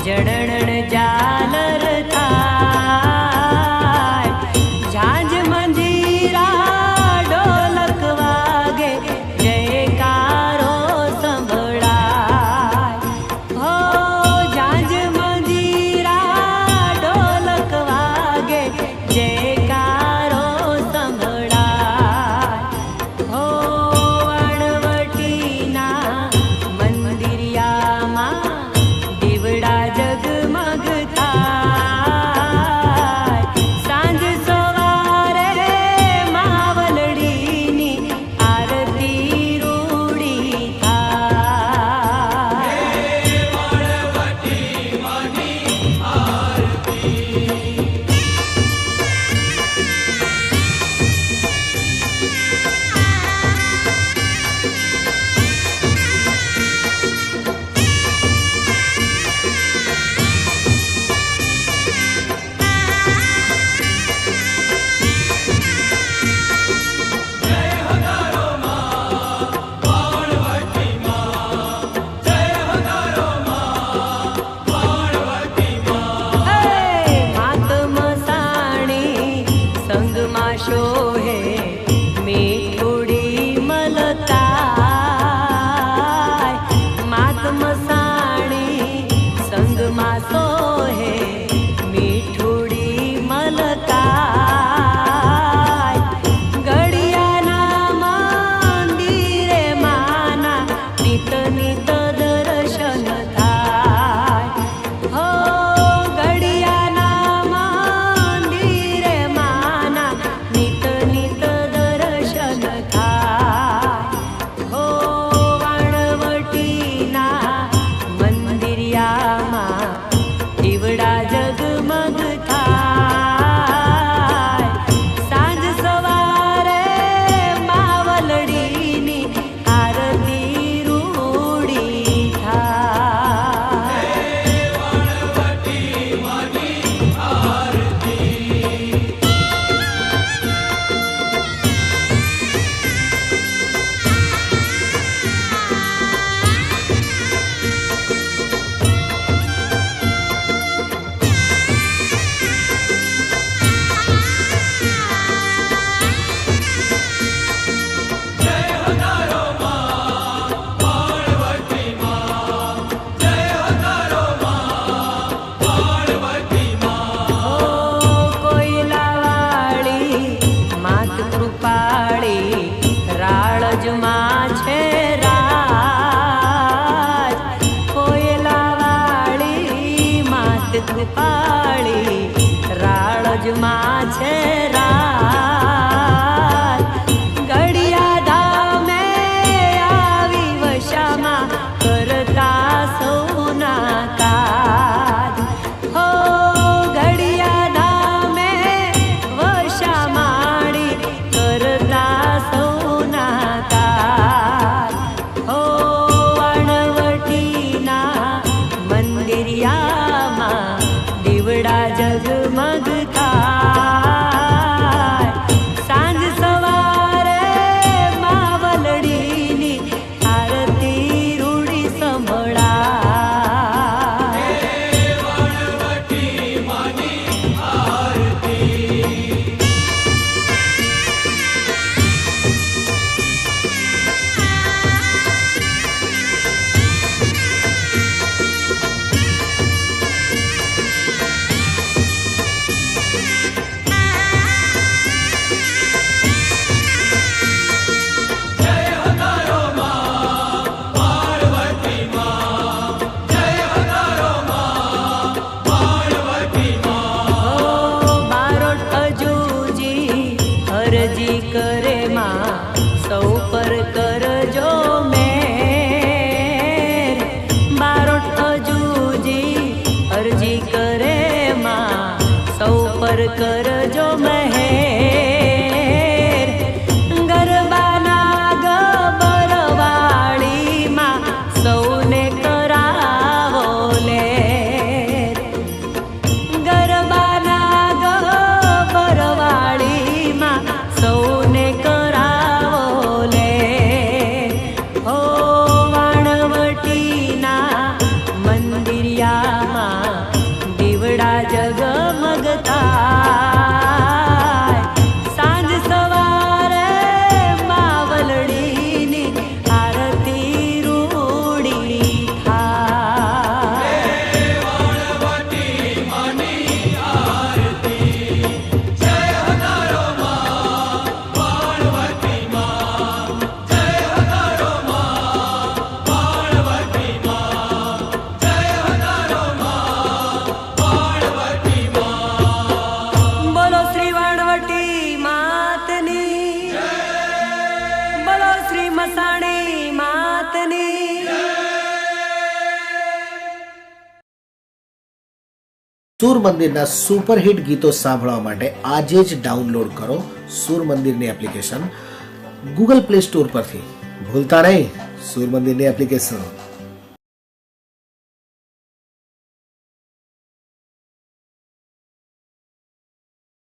જડણ જાલર થાય, ઝાંઝ મંજીરા ઢોલક વાગે, જયકારો સંભળાય. હો ઝાંઝ મંજીરા ઢોલક વાગે, જયકારો સંભળાય. હો વણવટીના મંદિરિયામાં દીવડા જગમગ થાય, સાંજ સવારે માવલડીની આરતી રૂડી થાય. સંગમાં શોહે મીઠુડી મલતાય, માત મસાણી સંગમાં સોહે મીઠુડી મલતાય. ઘડિયાના મંદિરે માના નિત નિત દર્શન થાય. હો દીવડા જગમગ થાય, સાંજ સવારે માવલડીની આરતી રૂડી થાય. રાળજમાં છે રાજ, કોયલાવાળી માત કૃપાળી, રાળજમાં છે રાજ. ગળિયા ધામે આવી વશામાં કરતા સૌના કાજ. હો ગળિયા ધામે વશામાળી કરતા સૌના કાજ. હો વણવટીના મંદિરિયામાં દીવડા જગમગ થાય, સાંજ સવારે માવલડીની આરતી રૂડી સંભળાય. અરજી કરે માં સૌ પર કરજો મેર, બારોટ અજુજી અરજી કરે માં સૌ પર કરજો મહેર. ગરબાના ગબરવાળીમાં સૌને કરાવો લેર. ગરબાના ગબરવાળીમાં સૌને કરાવો લેર. હો વણવટીના મંદિરિયામાં મસાણી માતની. સૂર મંદિરના સુપરહિટ ગીતો સાંભળવા માટે આજે જ ડાઉનલોડ કરો સૂર મંદિરની એપ્લિકેશન ગૂગલ પ્લે સ્ટોર પરથી. ભૂલતા નહીં સૂર મંદિરની એપ્લિકેશન.